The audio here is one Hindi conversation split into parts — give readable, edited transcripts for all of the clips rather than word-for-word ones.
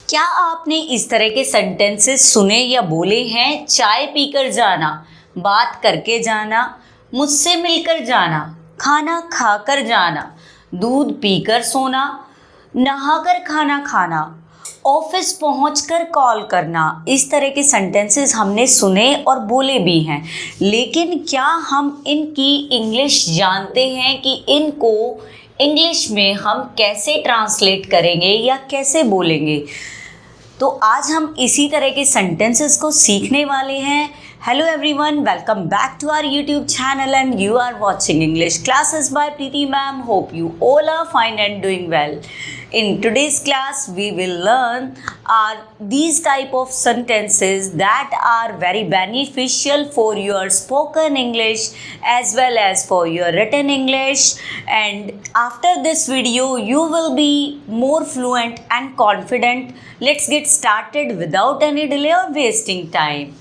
क्या आपने इस तरह के सेंटेंसेस सुने या बोले हैं? चाय पीकर जाना, बात करके जाना, मुझसे मिलकर जाना, खाना खाकर जाना, दूध पीकर सोना, नहाकर खाना खाना, ऑफिस पहुंचकर कॉल करना। इस तरह के सेंटेंसेस हमने सुने और बोले भी हैं, लेकिन क्या हम इनकी इंग्लिश जानते हैं कि इनको इंग्लिश में हम कैसे ट्रांसलेट करेंगे या कैसे बोलेंगे? तो आज हम इसी तरह के सेंटेंसेस को सीखने वाले हैं। Hello everyone, welcome back to our YouTube channel and you are watching English classes by Preeti ma'am. Hope you all are fine and doing well. In today's class we will learn these type of sentences that are very beneficial for your spoken English as well as for your written English, and after this video you will be more fluent and confident. Let's get started without any delay or wasting time.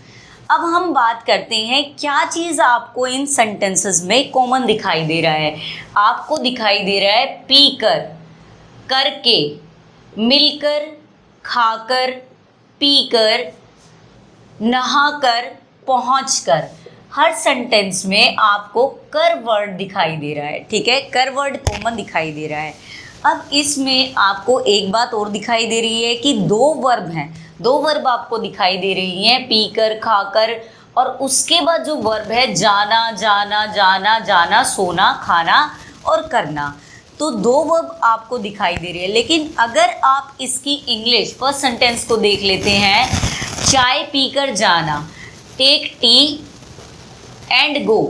अब हम बात करते हैं क्या चीज़ आपको इन सेंटेंसेस में कॉमन दिखाई दे रहा है। आपको दिखाई दे रहा है पीकर, करके, मिलकर, खाकर, पीकर, नहाकर, पहुंचकर। हर सेंटेंस में आपको कर वर्ड दिखाई दे रहा है, ठीक है, कर वर्ड कॉमन दिखाई दे रहा है। अब इसमें आपको एक बात और दिखाई दे रही है कि दो वर्ब हैं, दो वर्ब आपको दिखाई दे रही हैं, पीकर, खाकर, और उसके बाद जो वर्ब है जाना, जाना, जाना, जाना, सोना, खाना और करना। तो दो वर्ब आपको दिखाई दे रही है। लेकिन अगर आप इसकी इंग्लिश फर्स्ट सेंटेंस को देख लेते हैं, चाय पीकर जाना, टेक टी एंड गो।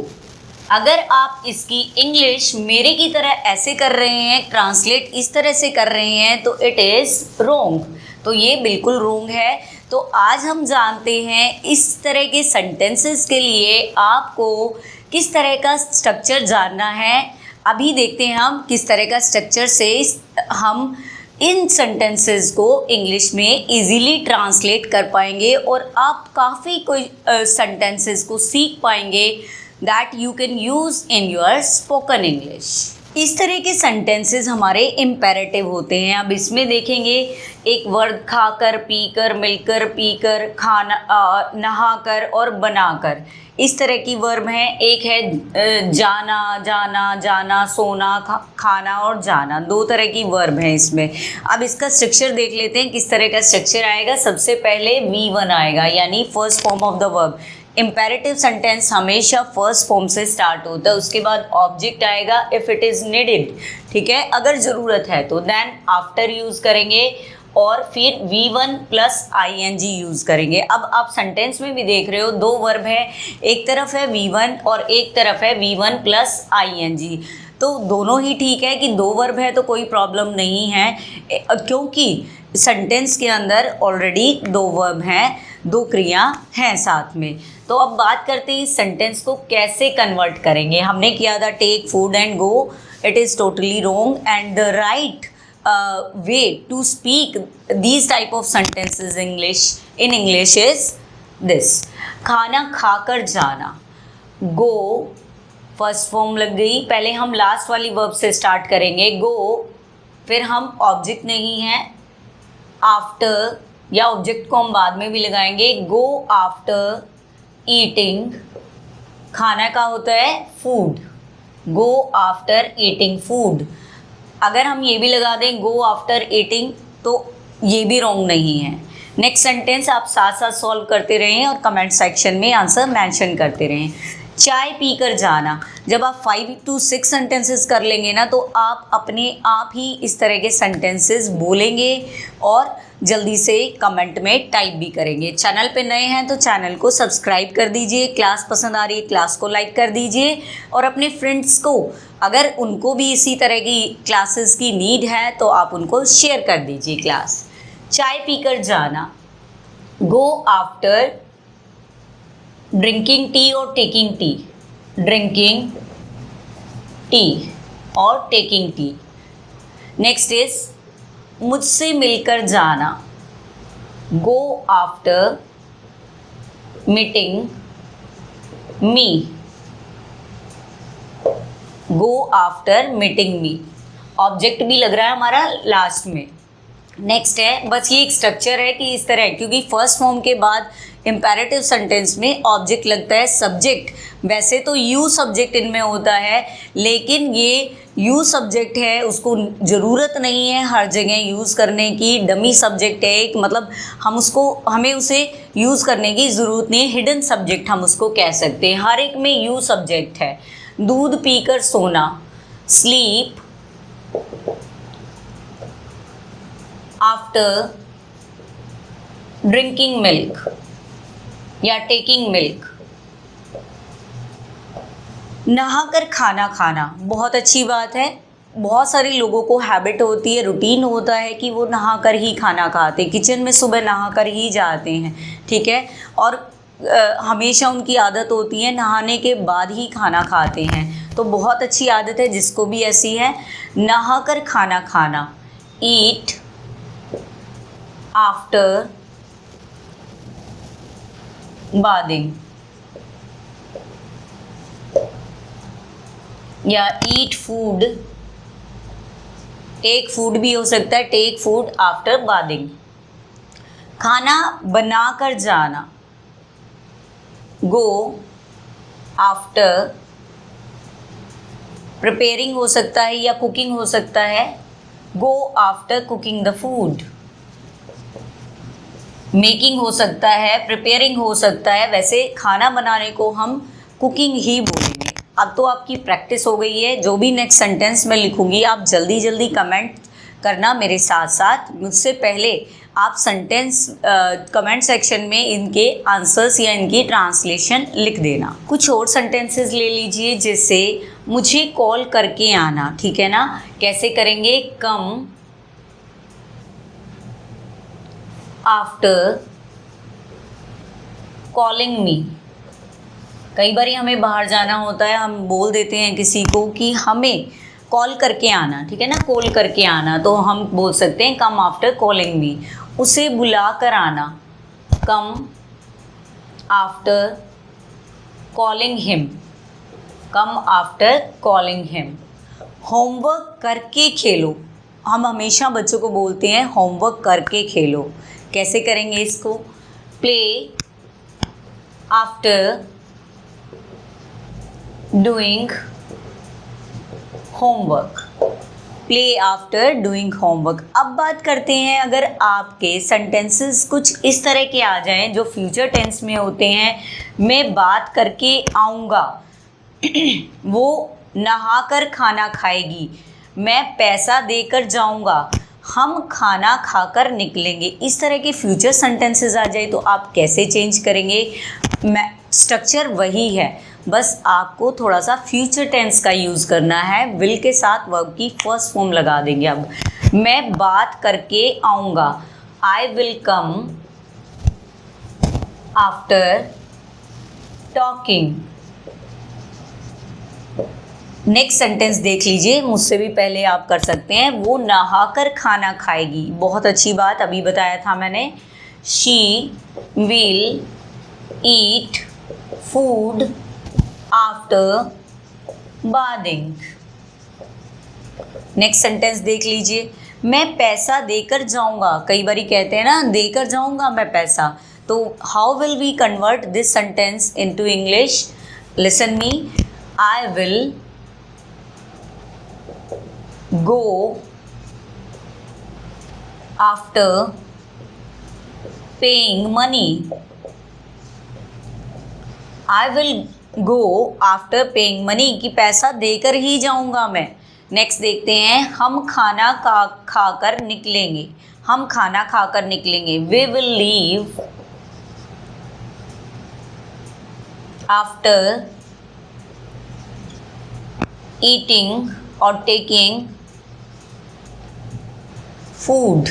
अगर आप इसकी इंग्लिश मेरे की तरह ऐसे कर रहे हैं, ट्रांसलेट इस तरह से कर रहे हैं, तो इट इज़ रोंग। तो ये बिल्कुल रोंग है। तो आज हम जानते हैं इस तरह के सेंटेंसेस के लिए आपको किस तरह का स्ट्रक्चर जानना है। अभी देखते हैं हम किस तरह का स्ट्रक्चर से हम इन सेंटेंसेस को इंग्लिश में इजीली ट्रांसलेट कर पाएंगे और आप काफ़ी कोई सेंटेंसेस को सीख पाएंगे that you can use in your spoken English. इस तरह के सेंटेंसेस हमारे इम्पेरेटिव होते हैं। अब इसमें देखेंगे एक वर्ड खाकर, पीकर, मिलकर, पीकर, खाना, नहाकर और बनाकर। इस तरह की वर्ब हैं। एक है जाना, जाना, जाना, सोना, खाना और जाना। दो तरह की वर्ब हैं इसमें। अब इसका स्ट्रक्चर देख लेते हैं किस तरह का स्ट्रक्चर आएगा। सबसे पहले V1 आएगा, यानी first form of the verb. Imperative sentence हमेशा फर्स्ट फॉर्म से स्टार्ट होता है। उसके बाद ऑब्जेक्ट आएगा इफ़ इट इज़ नीडेड, ठीक है, अगर ज़रूरत है तो। देन आफ्टर यूज़ करेंगे और फिर V1 प्लस ING यूज़ करेंगे। अब आप सेंटेंस में भी देख रहे हो दो वर्ब है, एक तरफ है V1 और एक तरफ है V1 प्लस ING। तो दोनों ही ठीक है कि दो वर्ब है तो कोई प्रॉब्लम नहीं है, क्योंकि सेंटेंस के अंदर ऑलरेडी दो वर्ब हैं, दो क्रिया हैं साथ में। तो अब बात करते हैं इस सेंटेंस को कैसे कन्वर्ट करेंगे। हमने किया था take food and go, it is totally wrong and the right way to speak these type of sentences in English is this. खाना खाकर जाना, गो फर्स्ट फॉर्म लग गई। पहले हम लास्ट वाली वर्ब से स्टार्ट करेंगे, गो, फिर हम ऑब्जेक्ट नहीं है आफ्टर, या ऑब्जेक्ट को हम बाद में भी लगाएंगे, गो आफ्टर ईटिंग। खाना का होता है food, go after eating food. अगर हम ये भी लगा दें गो आफ्टर ईटिंग तो ये भी रॉन्ग नहीं है। नेक्स्ट सेंटेंस आप साथ साथ सॉल्व करते रहें और कमेंट सेक्शन में आंसर मेंशन करते रहें। चाय पीकर जाना, जब आप 5 to 6 सेंटेंसेस कर लेंगे ना तो आप अपने आप ही इस तरह के सेंटेंसेस बोलेंगे और जल्दी से कमेंट में टाइप भी करेंगे। चैनल पे नए हैं तो चैनल को सब्सक्राइब कर दीजिए। क्लास पसंद आ रही है क्लास को लाइक कर दीजिए और अपने फ्रेंड्स को, अगर उनको भी इसी तरह की क्लासेस की नीड है तो आप उनको शेयर कर दीजिए क्लास। चाय पीकर जाना, गो आफ्टर ड्रिंकिंग टी और टेकिंग टी, ड्रिंकिंग टी और टेकिंग टी। नेक्स्ट इज मुझसे मिलकर जाना, गो आफ्टर मीटिंग मी, गो आफ्टर मीटिंग मी। ऑब्जेक्ट भी लग रहा है हमारा लास्ट में। नेक्स्ट है, बस ये एक स्ट्रक्चर है कि इस तरह, क्योंकि फर्स्ट फॉर्म के बाद इम्पेरेटिव सेंटेंस में ऑब्जेक्ट लगता है सब्जेक्ट। वैसे तो यू सब्जेक्ट इनमें होता है, लेकिन ये यू सब्जेक्ट है, उसको ज़रूरत नहीं है हर जगह यूज़ करने की। डमी सब्जेक्ट है एक, मतलब हमें उसे यूज़ करने की ज़रूरत नहीं है। हिडन सब्जेक्ट हम उसको कह सकते हैं। हर एक में यू सब्जेक्ट है। दूध पीकर सोना, स्लीप आफ्टर ड्रिंकिंग मिल्क या टेकिंग मिल्क। नहाकर खाना खाना, बहुत अच्छी बात है। बहुत सारे लोगों को हैबिट होती है, रूटीन होता है कि वो नहाकर ही खाना खाते, किचन में सुबह नहाकर ही जाते हैं, ठीक है। और हमेशा उनकी आदत होती है नहाने के बाद ही खाना खाते हैं, तो बहुत अच्छी आदत है जिसको भी ऐसी है। नहाकर खाना खाना, ईट आफ्टर बाथिंग या ईट फूड, टेक फूड भी हो सकता है, टेक फूड आफ्टर बाथिंग। खाना बनाकर जाना, गो आफ्टर प्रिपेयरिंग हो सकता है या कुकिंग हो सकता है, go after cooking the food. Making हो सकता है, प्रिपेयरिंग हो सकता है, वैसे खाना बनाने को हम कुकिंग ही बोलेंगे। अब तो आपकी प्रैक्टिस हो गई है। जो भी नेक्स्ट सेंटेंस मैं लिखूंगी आप जल्दी जल्दी कमेंट करना मेरे साथ साथ। मुझसे पहले आप सेंटेंस कमेंट सेक्शन में इनके आंसर्स या इनकी ट्रांसलेशन लिख देना। कुछ और सेंटेंसेस ले लीजिए, जैसे मुझे कॉल करके आना, ठीक है ना। कैसे करेंगे, कम आफ्टर कॉलिंग मी। कई बार हमें बाहर जाना होता है, हम बोल देते हैं किसी को कि हमें कॉल करके आना, ठीक है ना, कॉल करके आना, तो हम बोल सकते हैं कम आफ्टर कॉलिंग मी। उसे बुला कर आना, come after calling him, come after calling him. Homework करके खेलो, हम हमेशा बच्चों को बोलते हैं होमवर्क करके खेलो। कैसे करेंगे इसको, play after doing homework, play after doing homework. अब बात करते हैं, अगर आपके सेंटेंसेस कुछ इस तरह के आ जाएं जो फ्यूचर टेंस में होते हैं, मैं बात करके आऊँगा, वो नहाकर खाना खाएगी, मैं पैसा देकर जाऊँगा, हम खाना खाकर निकलेंगे। इस तरह के फ्यूचर सेंटेंसेस आ जाए तो आप कैसे चेंज करेंगे। स्ट्रक्चर वही है, बस आपको थोड़ा सा फ्यूचर टेंस का यूज़ करना है। विल के साथ वर्ब की फर्स्ट फॉर्म लगा देंगे। अब मैं बात करके आऊँगा, I will come after talking. Next sentence देख लीजिए, मुझसे भी पहले आप कर सकते हैं, वो नहाकर खाना खाएगी, बहुत अच्छी बात, अभी बताया था मैंने। She will eat food after bathing. Next sentence देख लीजिए, मैं पैसा देकर जाऊंगा। कई बारी कहते हैं ना, देकर जाऊंगा मैं पैसा, तो how will we convert this sentence into English. Listen me, I will go after paying money, I will go after paying money, कि पैसा देकर ही जाऊंगा मैं। नेक्स्ट देखते हैं, हम खाना खाकर निकलेंगे, हम खाना खाकर निकलेंगे, we will leave after eating or taking food,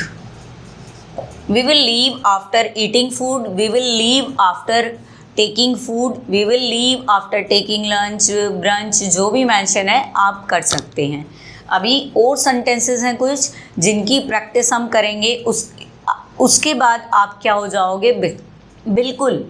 we will leave after eating food, we will leave after taking food, we will leave after taking lunch, brunch, जो भी मेंशन है आप कर सकते हैं। अभी और सेंटेंसेस हैं कुछ जिनकी प्रैक्टिस हम करेंगे, उसके बाद आप क्या हो जाओगे, बिल्कुल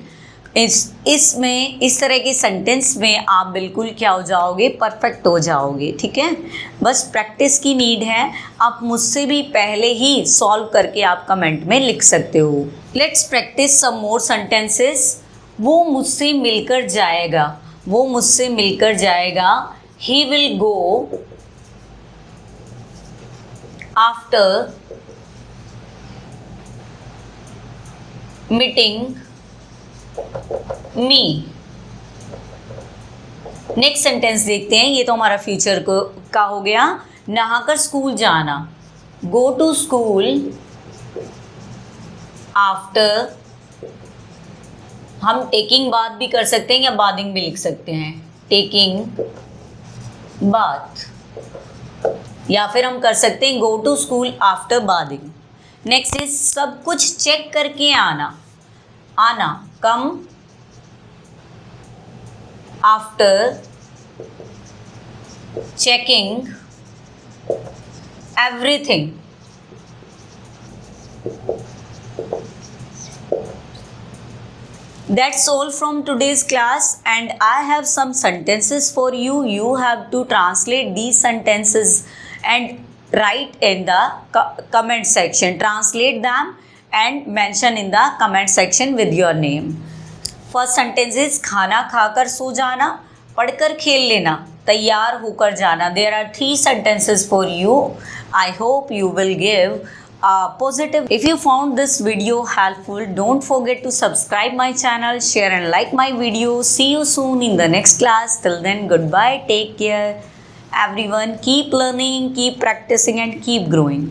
इसमें इस तरह के सेंटेंस में आप बिल्कुल क्या हो जाओगे, परफेक्ट हो जाओगे। ठीक है, बस प्रैक्टिस की नीड है। आप मुझसे भी पहले ही सॉल्व करके आप कमेंट में लिख सकते हो। Let's practise some more sentences. वो मुझसे मिलकर जाएगा, वो मुझसे मिलकर जाएगा। He will go after meeting me. Next sentence देखते हैं, ये तो हमारा फ्यूचर को का हो गया। नहाकर स्कूल जाना, गो टू स्कूल आफ्टर। हम टेकिंग बाथ भी कर सकते हैं या बाथिंग भी लिख सकते हैं, टेकिंग बाथ, या फिर हम कर सकते हैं go to school after bathing. Next is सब कुछ चेक करके आना, आना come after checking everything। That's all from today's class, and I have some sentences for you. You have to translate these sentences and write in the comment section. Translate them and mention in the comment section with your name. First sentence is खाना खाकर सो जाना, पढ़कर खेल लेना, तैयार होकर जाना। There are 3 sentences for you. I hope you will give a positive. If you found this video helpful, don't forget to subscribe my channel, share and like my video. See you soon in the next class. Till then, goodbye. Take care. Everyone, keep learning, keep practicing and keep growing.